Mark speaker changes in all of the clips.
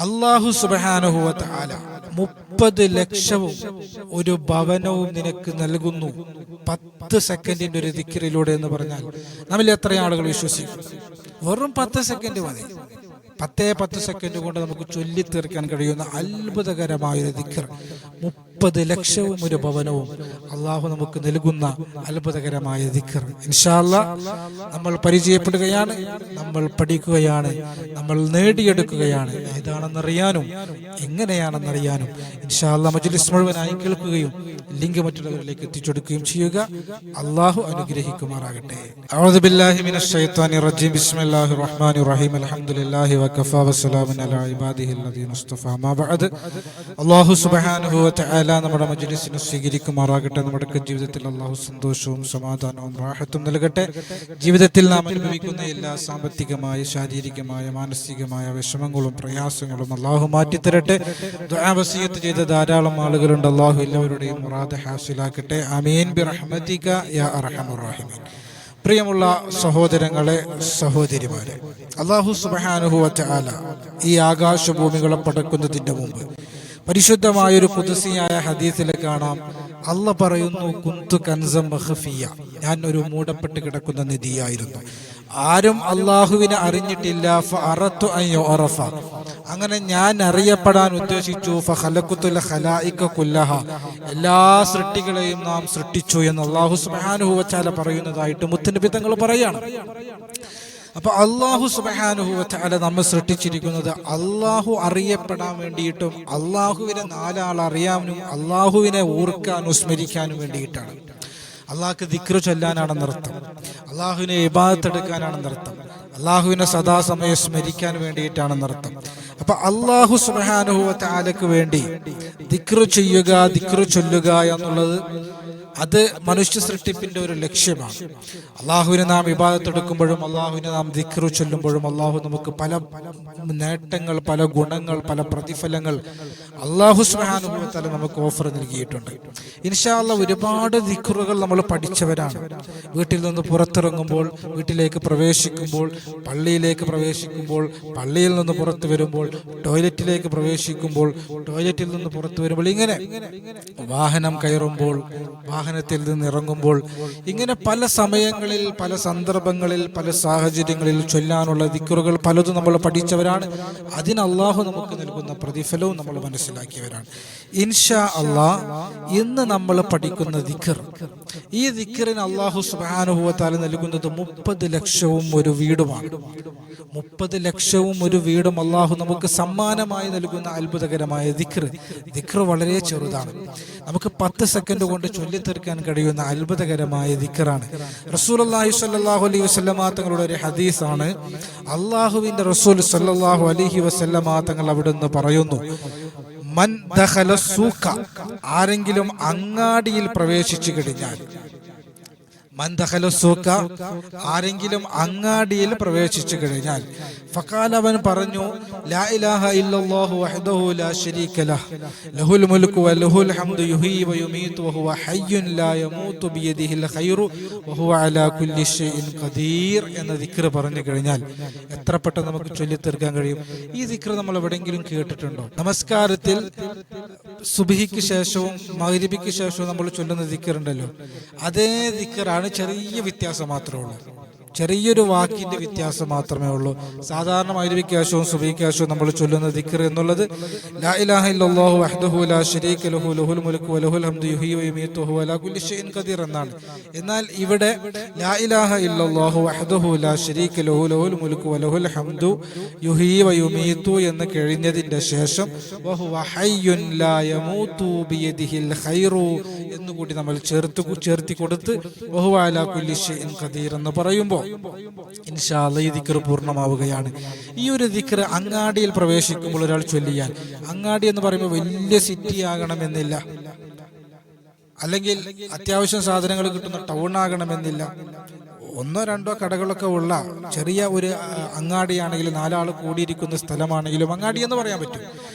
Speaker 1: അല്ലാഹു സുബ്ഹാനഹു വ തആല 30 ലക്ഷവും ഒരു ഭവനവും നിനക്ക് നൽകുന്നു 10 സെക്കൻഡിന്റെ ഒരു ദിക്റിലൂടെ എന്ന് പറഞ്ഞാൽ നമ്മിൽ എത്ര ആളുകൾ വിശ്വസിക്കും? വെറും 10 സെക്കൻഡ് മതി. 10 സെക്കൻഡ് കൊണ്ട് നമുക്ക് ചൊല്ലിത്തീർക്കാൻ കഴിയുന്ന അത്ഭുതകരമായ ഒരു ദിക്ർ. 30 ലക്ഷവും ഒരു ഭവനവും അള്ളാഹു നമുക്ക് നൽകുന്ന അത്ഭുതകരമായ ദിക്ർ. ഇൻഷാ അല്ലാഹ് നമ്മൾ പരിചയപ്പെടുകയാണ്, നമ്മൾ പഠിക്കുകയാണ്, നമ്മൾ നേടിയെടുക്കുകയാണ്. ഏതാണെന്നറിയാനും എങ്ങനെയാണെന്നറിയാനും ഇൻഷാ അല്ലാഹ് മജ്ലിസ് മുഴുവനായി കേൾക്കുകയും ലിങ്ക് മറ്റുള്ളവരിലേക്ക് എത്തിച്ചെടുക്കുകയും ചെയ്യുക. അള്ളാഹു അനുഗ്രഹിക്കുമാറാകട്ടെ. അഊദു ബില്ലാഹി മിനശ് ശൈത്വാനിർ റജീം. ബിസ്മില്ലാഹിർ റഹ്മാനിർ റഹീം. അൽഹംദുലില്ലാഹി വകഫാ വസ്സലാമുൻ അലാ ഇബാദിഹിൽ ലദീന മുസ്തഫാ. മാ ബഅദ്. അല്ലാഹു സുബ്ഹാനഹു വ തആല നമ്മുടെ മജ്ലിസിനെ സ്വീകരിക്കുമാറാകട്ടെ. നമ്മുടെ ജീവിതത്തിൽ അല്ലാഹു സന്തോഷവും സമാധാനവും റാഹത്തും നൽകട്ടെ. ജീവിതത്തിൽ നാം അനുഭവിക്കുന്ന എല്ലാ സാമ്പത്തികമായ, ശാരീരികമായ, മാനസികമായ വിഷമങ്ങളും പ്രയാസങ്ങളും അല്ലാഹു മാറ്റിത്തരട്ടെ. ദുആ വസിയത്ത് ചെയ്ത ധാരാളം ആളുകളുണ്ട്. അല്ലാഹു എല്ലാവരുടെയും മുറാദ് ഹാസിലാക്കട്ടെ. ആമീൻ ബിറഹ്മതിക യാ അർഹമർ റഹീമീൻ. പ്രിയമുള്ള സഹോദരങ്ങളെ, സഹോദരിമാരെ, അല്ലാഹു സുബ്ഹാനഹു വ തആല ഈ ആകാശഭൂമികളെ പടക്കുന്നതിന്റെ മുമ്പ് പരിശുദ്ധമായൊരു ഖുദ്സിയായ ഹദീസിൽ കാണാം, അല്ലാഹ് പറയുന്നു, കുന്തു കൻസം മഖഫിയ, ഞാൻ ഒരു മൂടപ്പെട്ട് കിടക്കുന്ന നിധിയായിരുന്നു, ആരും അള്ളാഹുവിനെ അറിഞ്ഞിട്ടില്ല. ഫഅറത്തു അൻ യുഅറഫ, അങ്ങനെ ഞാൻ അറിയപ്പെടാൻ ഉദ്ദേശിച്ചു. ഫഖലഖതുൽ ഖലായിക കുല്ലഹ, എല്ലാ സൃഷ്ടികളെയും നാം സൃഷ്ടിച്ചു എന്ന് അല്ലാഹു സുബ്ഹാനഹു വ തആല പറയുന്നതായിട്ട് മുത്തുനബി തങ്ങൾ പറയാണ്. അപ്പൊ അല്ലാഹു സുബ്ഹാനഹു വ തആല നമ്മെ സൃഷ്ടിച്ചിരിക്കുന്നത് അല്ലാഹു അറിയപ്പെടാൻ വേണ്ടിയിട്ടും അല്ലാഹുവിനെ നാലാൾ അറിയാനും അല്ലാഹുവിനെ ഓർക്കാനും സ്മരിക്കാനും വേണ്ടിയിട്ടാണ്. അള്ളാഹ്ക്ക് ദിക്ർ ചൊല്ലാനാണെന്നർത്ഥം, അള്ളാഹുവിനെ ഇബാദത്ത് എടുക്കാനാണെന്നർത്ഥം, അള്ളാഹുവിനെ സദാസമയം സ്മരിക്കാൻ വേണ്ടിയിട്ടാണെന്നർത്ഥം. അപ്പൊ അല്ലാഹു സുബ്ഹാനഹു വ തആലക്ക് വേണ്ടി ദിക്ർ ചെയ്യുക, ദിക്ർ ചൊല്ലുക എന്നുള്ളത് അത് മനുഷ്യ സൃഷ്ടിപ്പിന്റെ ഒരു ലക്ഷ്യമാണ്. അള്ളാഹുവിനെ നാം ഇബാദത്ത് എടുക്കുമ്പോഴും അള്ളാഹുവിനെ നാം ദിക്ർ ചൊല്ലുമ്പോഴും അള്ളാഹു നമുക്ക് പല നേട്ടങ്ങൾ, പല ഗുണങ്ങൾ, പല പ്രതിഫലങ്ങൾ അള്ളാഹു സുബ്ഹാനഹു വ തആല നമുക്ക് ഓഫർ നൽകിയിട്ടുണ്ട്. ഇൻഷാ അല്ലാഹ് ഒരുപാട് ദിക്റുകൾ നമ്മൾ പഠിച്ചവരാണ്. വീട്ടിൽ നിന്ന് പുറത്തിറങ്ങുമ്പോൾ, വീട്ടിലേക്ക് പ്രവേശിക്കുമ്പോൾ, പള്ളിയിലേക്ക് പ്രവേശിക്കുമ്പോൾ, പള്ളിയിൽ നിന്ന് പുറത്തു വരുമ്പോൾ, ടോയ്ലറ്റിലേക്ക് പ്രവേശിക്കുമ്പോൾ, ടോയ്ലറ്റിൽ നിന്ന് പുറത്തു വരുമ്പോൾ, ഇങ്ങനെ വാഹനം കയറുമ്പോൾ, വാഹനത്തിൽ നിന്ന് ഇറങ്ങുമ്പോൾ, ഇങ്ങനെ പല സമയങ്ങളിൽ, പല സന്ദർഭങ്ങളിൽ, പല സാഹചര്യങ്ങളിൽ ചൊല്ലാനുള്ള ദിക്റുകൾ പലതും നമ്മൾ പഠിച്ചവരാണ്. അതിന് അള്ളാഹു നമുക്ക് നൽകുന്ന പ്രതിഫലവും നമ്മൾ മനസ്സിലാക്കിയവരാണ്. ഇൻഷാ അള്ളാഹ് ഇന്ന് നമ്മൾ പഠിക്കുന്ന ദിക്ർ, ഈ ദിക്റിന് അള്ളാഹു സുബ്ഹാനഹു വ തആല നൽകുന്നത് 30 ലക്ഷവും ഒരു വീടുമാണ്. 30 ലക്ഷവും ഒരു വീടും അള്ളാഹു നമുക്ക് സമ്മാനമായി നൽകുന്ന അത്ഭുതകരമായ ദിക്ർ. ദിക്ർ വളരെ ചെറുതാണ്, നമുക്ക് 10 സെക്കൻഡ് കൊണ്ട് ചൊല്ലിത്തീർക്കാൻ കഴിയുന്ന അത്ഭുതകരമായ ദിക്റാണ്. റസൂലുള്ളാഹി സ്വല്ലല്ലാഹു അലൈഹി വസല്ലമ തങ്ങളുടെ ഒരു ഹദീസാണ്. അള്ളാഹുവിന്റെ റസൂൽ സ്വല്ലല്ലാഹു അലൈഹി വസല്ലമ തങ്ങൾ അവിടുന്ന് പറയുന്നു, മൻ ദഖല സൂഖ, ആരെങ്കിലും അങ്ങാടിയിൽ പ്രവേശിച്ചു കഴിഞ്ഞാൽ, മൻ ദഖല സൂഖ, ആരെങ്കിലും അങ്ങാടിയിൽ പ്രവേശിച്ചു കഴിഞ്ഞാൽ, ഫഖാല, അവൻ പറഞ്ഞു, ലാ ഇലാഹ ഇല്ലല്ലാഹു വഹ്ദഹു ലാ ശരീക ലഹ്, ലഹുൽ മുൽക്കു വലഹുൽ ഹംദു യുഹ്യി വയുമീതു വഹുവ ഹയ്യുൻ ലാ യമൂതു ബിയദിഹിൽ ഖൈറു വഹുവ അലാ കുല്ലി ഷൈഇൻ ഖദീർ എന്ന ദിക്ർ പറഞ്ഞു കഴിഞ്ഞാൽ എത്ര പെട്ടെന്ന് നമുക്ക് ചൊല്ലിത്തീർക്കാൻ കഴിയും. ഈ ദിക്ർ നമ്മൾ എവിടെയെങ്കിലും കേട്ടിട്ടുണ്ടോ? നമസ്കാരത്തിൽ സുബ്ഹിക്ക് ശേഷവും മഗ്രിബിക്ക് ശേഷവും നമ്മൾ ചൊല്ലുന്ന ദിക്ർ ഉണ്ടല്ലോ, അതേ ദിക്റാണ്. ചെറിയ വ്യത്യാസം മാത്രമേ ഉള്ളൂ, ചെറിയൊരു വാക്കിന്റെ വ്യത്യാസം മാത്രമേ ഉള്ളൂ. സാധാരണ മഗ്രിബിക്ക് ശേഷവും സുബ്ഹിക്ക് ശേഷവും നമ്മൾ ചൊല്ലുന്ന ദിക്ർ എന്നുള്ളത് ലാ ഇലാഹ ഇല്ലല്ലാഹു വഹ്ദഹു ലാ ശരീക ലഹു ലഹുൽ മുൽക്കു വലഹുൽ ഹംദു യുഹ്യി വയുമീതു വഹുവ അലാ കുല്ലി ഷൈഇൻ ഖദീർ എന്നാണ്. എന്നാൽ ഇവിടെ ലാ ഇലാഹ ഇല്ലല്ലാഹു വഹ്ദഹു ലാ ശരീക ലഹു ലഹുൽ മുൽക്കു വലഹുൽ ഹംദു യുഹ്യി വയുമീതു എന്ന് കഴിഞ്ഞതിന്റെ ശേഷം വഹുവ ഹയ്യുൻ ലാ യമൂതു ബിയദിഹിൽ ഖൈറു എന്നുകൂടി നമ്മൾ ചേർത്തി കൊടുത്ത് വഹുവ അലാ കുല്ലി ഷൈഇൻ ഖദീർ എന്ന് പറയുമ്പോൾ ഇൻഷാ അല്ലാഹ് ഈ ദിക്ർ പൂർണ്ണമാവുകയാണ്. ഈ ഒരു ദിക്ർ അങ്ങാടിയിൽ പ്രവേശിക്കുമ്പോൾ ഒരാൾ ചൊല്ലിയാൽ, അങ്ങാടി എന്ന് പറയുമ്പോൾ വലിയ സിറ്റി ആകണമെന്നില്ല, അല്ലെങ്കിൽ അത്യാവശ്യം സാധനങ്ങൾ കിട്ടുന്ന ടൗൺ ആകണമെന്നില്ല, 1-2 കടകളൊക്കെ ഉള്ള ചെറിയ ഒരു അങ്ങാടിയാണെങ്കിലും 4 ആൾ കൂടിയിരിക്കുന്ന സ്ഥലമാണെങ്കിലും അങ്ങാടി എന്ന് പറയാൻ പറ്റും.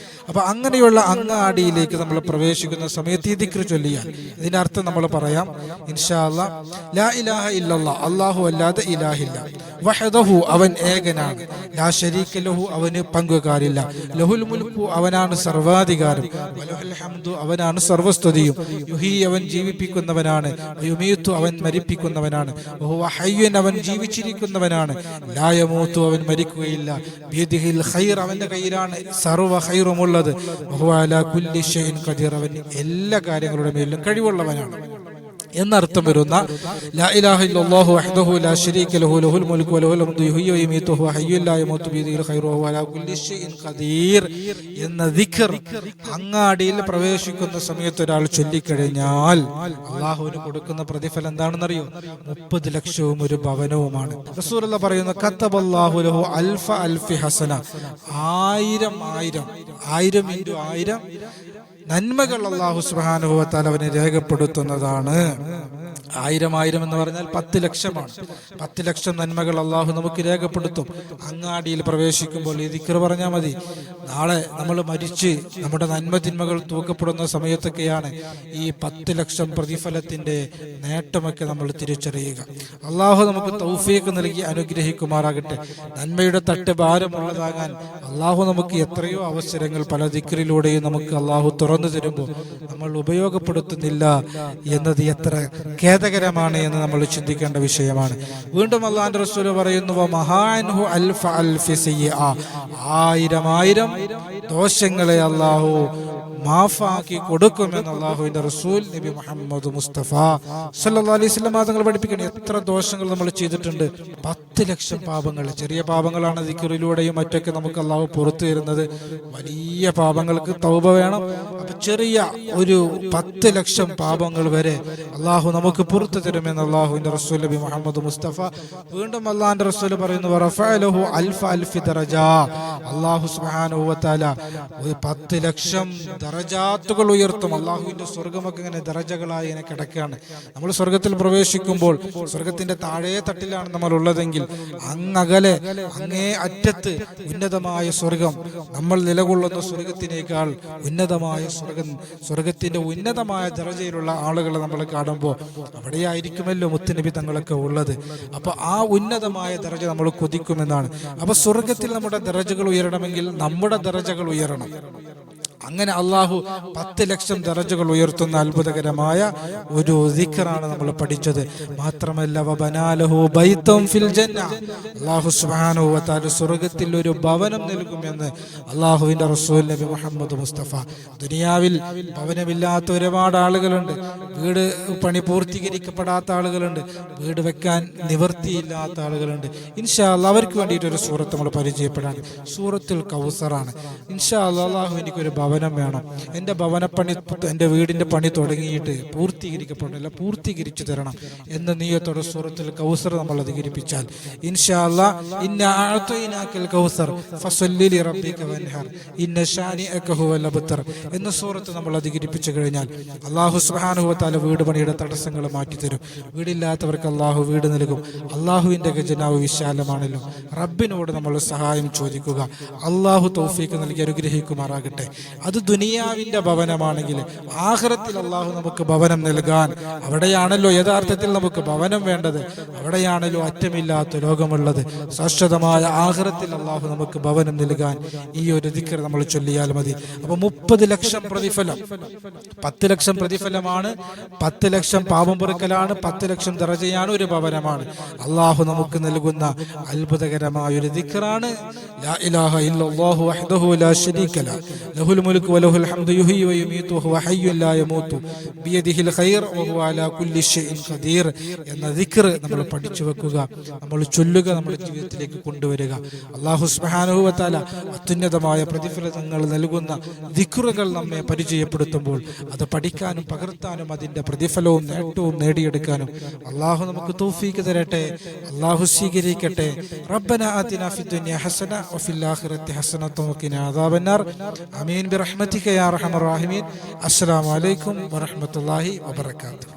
Speaker 1: അപ്പൊ അങ്ങനെയുള്ള അങ്ങാടിയിലേക്ക് നമ്മൾ പ്രവേശിക്കുന്ന സമയത്ത് ഈ ദിക്ർ ചൊല്ലിയാൽ ഇതിന്റെ അർത്ഥം നമ്മൾ പറയാം. ഇൻഷാ അല്ലാഹ്, ലാ ഇലാഹ ഇല്ലല്ലാഹ്, അല്ലാഹു അല്ലാതെ ഇലാഹില്ല, വഹദഹു അവൻ ഏകനാണ്, ലാ ശരീക ലഹു അവന് പങ്കുകാരില്ല, ലഹുൽ മുൽക്കു അവനാണ് സർവാധികാരം, വലഹുൽ ഹംദു അവനാണ് സർവസ്തുതിയും, യുഹീ അവൻ ജീവിപ്പിക്കുന്നവനാണ്, വയുമീതു അവൻ മരിപ്പിക്കുന്നവനാണ്, വഹുവ ഹയ്യുൻ അവൻ ജീവിച്ചിരിക്കുന്നവനാണ്, ലാ യമൂതു അവൻ മരിക്കുകയില്ല, ബിയദിഹിൽ ഖൈർ അവന്റെ കയ്യിലാണ് സർവ ഖൈറുമുള്ളത്, വഹുവ അലാ കുല്ലി ഷൈഇൻ ഖദീർ അവൻ എല്ലാ കാര്യങ്ങളുടെ മേലും കഴിവുള്ളവനാണ് എന്നർത്ഥം വരുന്ന ലാ ഇലാഹ ഇല്ലല്ലാഹു വഹ്ദഹു ലാ ശരീക ലഹു ലഹുൽ മുൽക്കു വലഹുൽ ഹംദു യുഹ്യി വയുമീതു വഹുവ ഹയ്യുൻ ലാ യമൂതു ബിയദിഹിൽ ഖൈറു വഹുവ അലാ കുല്ലി ഷൈഇൻ ഖദീർ എന്ന ദിക്ർ അങ്ങാടിയിൽ പ്രവേശിക്കുന്ന സമയത്ത് ഒരാൾ ചൊല്ലിക്കഴിഞ്ഞാൽ അല്ലാഹുവിന് കൊടുക്കുന്ന പ്രതിഫലം എന്താണെന്നറിയോ? 30 ലക്ഷവും ഒരു ഭവനവുമാണ്. റസൂലുള്ളാഹി പറയുന്നു കതബല്ലാഹു ലഹു അൽഫ അൽഫി ഹസന, 1000 നന്മകൾ അല്ലാഹു സുബ്ഹാനഹു വ തആല അവനെ രേഖപ്പെടുത്തുന്നതാണ്. 1000 എന്ന് പറഞ്ഞാൽ 10 ലക്ഷമാണ്. 10 ലക്ഷം നന്മകൾ അല്ലാഹു നമുക്ക് രേഖപ്പെടുത്തും. അങ്ങാടിയിൽ പ്രവേശിക്കുമ്പോൾ ഈ ദിക്ർ പറഞ്ഞാൽ മതി. നാളെ നമ്മൾ മരിച്ച് നമ്മുടെ നന്മ തിന്മകൾ തൂക്കപ്പെടുന്ന സമയത്തൊക്കെയാണ് ഈ 10 ലക്ഷം പ്രതിഫലത്തിന്റെ നേട്ടമൊക്കെ നമ്മൾ തിരിച്ചറിയുക. അല്ലാഹു നമുക്ക് തൗഫീഖ് നൽകി അനുഗ്രഹിക്കുമാറാകട്ടെ. നന്മയുടെ തട്ട് ഭാരമുള്ളതാകാൻ അല്ലാഹു നമുക്ക് എത്രയോ അവസരങ്ങൾ പല ദിക്റിലൂടെയും നമുക്ക് അല്ലാഹു തുറന്നു തരുമ്പോൾ നമ്മൾ ഉപയോഗപ്പെടുത്തുന്നില്ല എന്നത് എത്ര ഖേദകരമാണ് എന്ന് നമ്മൾ ചിന്തിക്കേണ്ട വിഷയമാണ്. വീണ്ടും അല്ലാഹുവിന്റെ റസൂൽ പറയുന്നു മഹാൻഹു അൽഫ അൽഫി സയ്യിഅ, 1000 ദോഷങ്ങളെ അല്ലാഹു മാഫാക്കി കൊടുക്കുമെന്ന് അല്ലാഹുവിന്റെ റസൂൽ നബി മുഹമ്മദ് മുസ്തഫ സല്ലല്ലാഹു അലൈഹി വസല്ലം തങ്ങൾ പഠിപ്പിക്കണം. എത്ര ദോഷങ്ങൾ നമ്മൾ ചെയ്തിട്ടുണ്ട്? 10 ലക്ഷം പാപങ്ങൾ. ചെറിയ പാപങ്ങളാണ് ദിക്റിലൂടെയും മറ്റൊക്കെ നമുക്ക് അല്ലാഹു പുറത്തു തരുന്നത്. വലിയ പാപങ്ങൾക്ക് തൗബ വേണം. അപ്പൊ ചെറിയ ഒരു 10 ലക്ഷം പാപങ്ങൾ വരെ അല്ലാഹു നമുക്ക് പുറത്തു തരുമെന്ന് അല്ലാഹുവിന്റെ റസൂൽ നബി മുഹമ്മദ് മുസ്തഫ. വീണ്ടും അല്ലാഹുവിന്റെ റസൂൽ പറയുന്നു വറഫഅലഹു അൽഫ അൽഫി ദറജ, അല്ലാഹു സുബ്ഹാനഹു വ തആല 10 ലക്ഷം ദറജാത്തുകൾ ഉയർത്തും. അള്ളാഹുവിന്റെ സ്വർഗമൊക്കെ ഇങ്ങനെ ദറജകളായി ഇങ്ങനെ കിടക്കുകയാണ്. നമ്മൾ സ്വർഗത്തിൽ പ്രവേശിക്കുമ്പോൾ സ്വർഗത്തിന്റെ താഴെ തട്ടിലാണ് നമ്മൾ ഉള്ളതെങ്കിൽ അങ്ങകലെ അങ്ങേ അറ്റത്ത് ഉന്നതമായ സ്വർഗം, നമ്മൾ നിലകൊള്ളുന്ന സ്വർഗത്തിനേക്കാൾ ഉന്നതമായ സ്വർഗത്തിന്റെ ഉന്നതമായ ദറജയിലുള്ള ആളുകളെ നമ്മൾ കാണുമ്പോൾ അവിടെയായിരിക്കുമല്ലോ മുത്തുനബി തങ്ങളൊക്കെ ഉള്ളത്. അപ്പൊ ആ ഉന്നതമായ ദറജ നമ്മൾ കൊതിക്കുമെന്നാണ്. അപ്പൊ സ്വർഗത്തിൽ നമ്മുടെ ദറജകൾ ഉയരണമെങ്കിൽ നമ്മുടെ ദറജകൾ ഉയരണം. അങ്ങനെ അള്ളാഹു 10 ലക്ഷം ദറജകൾ ഉയർത്തുന്ന അത്ഭുതകരമായ ഒരു ദിക്റാണ് നമ്മൾ പഠിച്ചത്. മാത്രമല്ല വബനാലഹു ബൈതൻ ഫിൽ ജന്ന, അല്ലാഹു സുബ്ഹാനഹു വ തആല സ്വർഗ്ഗത്തിൽ ഒരു ഭവനം നൽകുമെന്ന് അല്ലാഹുവിന്റെ റസൂൽ നബി മുഹമ്മദ് മുസ്തഫ. ദുനിയാവിൽ ഭവനമില്ലാത്ത ഒരുപാട് ആളുകളുണ്ട്, വീട് പണി പൂർത്തീകരിക്കപ്പെടാത്ത ആളുകളുണ്ട്, വീട് വെക്കാൻ നിവൃത്തിയില്ലാത്ത ആളുകളുണ്ട്. ഇൻഷാ അല്ലാഹ് അവർക്ക് വേണ്ടിയിട്ട് ഒരു സൂറത്ത് നമ്മൾ പരിചയപ്പെടാണ്. സൂറത്തുൽ കൗസറാണ്. ഇൻഷാ അല്ലാഹ് അല്ലാഹു എനിക്കൊരു ഭവനം വേണം, എൻ്റെ ഭവനപ്പണി, എൻ്റെ വീടിൻ്റെ പണി തുടങ്ങിയിട്ട് പൂർത്തീകരിക്കപ്പെടില്ല, പൂർത്തീകരിച്ചു തരണം എന്ന നിയ്യത്തോടെ സൂറത്തുൽ കൗസർ നമ്മൾ അധികരിപ്പിച്ചാൽ ഇൻഷാ അല്ലാഹ് ഇന്ന അഅതൈനാകൽ കൗസർ ഫസല്ലി ലിറബ്ബിക വൻഹർ ഇന്ന ശാനിഅക ഹുവൽ അബ്തർ എന്ന സൂറത്ത് നമ്മൾ അധികരിപ്പിച്ചു കഴിഞ്ഞാൽ അല്ലാഹു സുബ്ഹാനഹു വ തആല വീട് പണിയുടെ തടസ്സങ്ങൾ മാറ്റിത്തരും. വീടില്ലാത്തവർക്ക് അല്ലാഹു വീട് നൽകും. അല്ലാഹുവിൻ്റെ ഖജനാവ് വിശാലമാണല്ലോ. റബ്ബിനോട് നമ്മൾ സഹായം ചോദിക്കുക. അല്ലാഹു തൗഫീഖ് നൽകി അനുഗ്രഹിക്കുമാറാകട്ടെ. അത് ദുനിയാവിന്റെ ഭവനമാണെങ്കിൽ ആഖിറത്തിൽ അല്ലാഹു നമുക്ക് ഭവനം നൽകാൻ, അവിടെയാണല്ലോ യഥാർത്ഥത്തിൽ നമുക്ക് ഭവനം വേണ്ടത്, അവിടെയാണല്ലോ അറ്റമില്ലാത്ത ലോകമുള്ളത്. ശാശ്വതമായ ആഖിറത്തിൽ അല്ലാഹു നമുക്ക് ഭവനം നൽകാൻ ഈ ഒരു ദിക്ർ നമ്മൾ ചൊല്ലിയാൽ മതി. അപ്പൊ 30 ലക്ഷം പ്രതിഫലം, 10 ലക്ഷം പ്രതിഫലമാണ്, 10 ലക്ഷം പാപം പൊറുക്കലാണ്, 10 ലക്ഷം ദറജയാണ്, ഒരു ഭവനമാണ്. അല്ലാഹു നമുക്ക് നൽകുന്ന അത്ഭുതകരമായ ഒരു ദിക്റാണ് ലാ ഇലാഹ ഇല്ലല്ലാഹു വഹ്ദഹു ലാ ശരീക ലഹു ലഹുൽ മുൽക്കു വലഹുൽ ഹംദു യുഹ്യി വയുമീതു വഹുവ ഹയ്യുൻ ലാ യമൂതു ബിയദിഹിൽ ഖൈർ വഹുവ അലാ കുല്ലി ഷൈഇൻ ഖദീർ എന്ന ദിക്ർ നമ്മൾ പഠിച്ചു വെക്കുക, നമ്മൾ ചൊല്ലുക, നമ്മുടെ ജീവിതത്തിലേക്ക് കൊണ്ടുവരിക. അല്ലാഹു സുബ്ഹാനഹു വ തആല അത്യുന്നതമായ പ്രതിഫലങ്ങൾ നൽകുന്ന ദിക്റുകൾ നമ്മെ പരിചയപ്പെടുത്തുമ്പോൾ അത് പഠിക്കാനും പകർത്താനും അതിന്റെ പ്രതിഫലവും നേട്ടവും നേടിയെടുക്കാനും അല്ലാഹു നമുക്ക് തൗഫീഖ് തരട്ടെ. അല്ലാഹു സ്വീകരിക്കട്ടെ. റബ്ബന ആതിനാ ഫിദ്ദുനിയ ഹസന വഫിൽ ആഖിറതി ഹസനത വഖിനാ അദാബന്നാർ. ആമീൻ ബിറഹ്മതിക യാ അർഹമർ റഹീമീൻ. അസ്സലാമു അലൈക്കും വറഹ്മത്തുള്ളാഹി വബറകാതുഹു.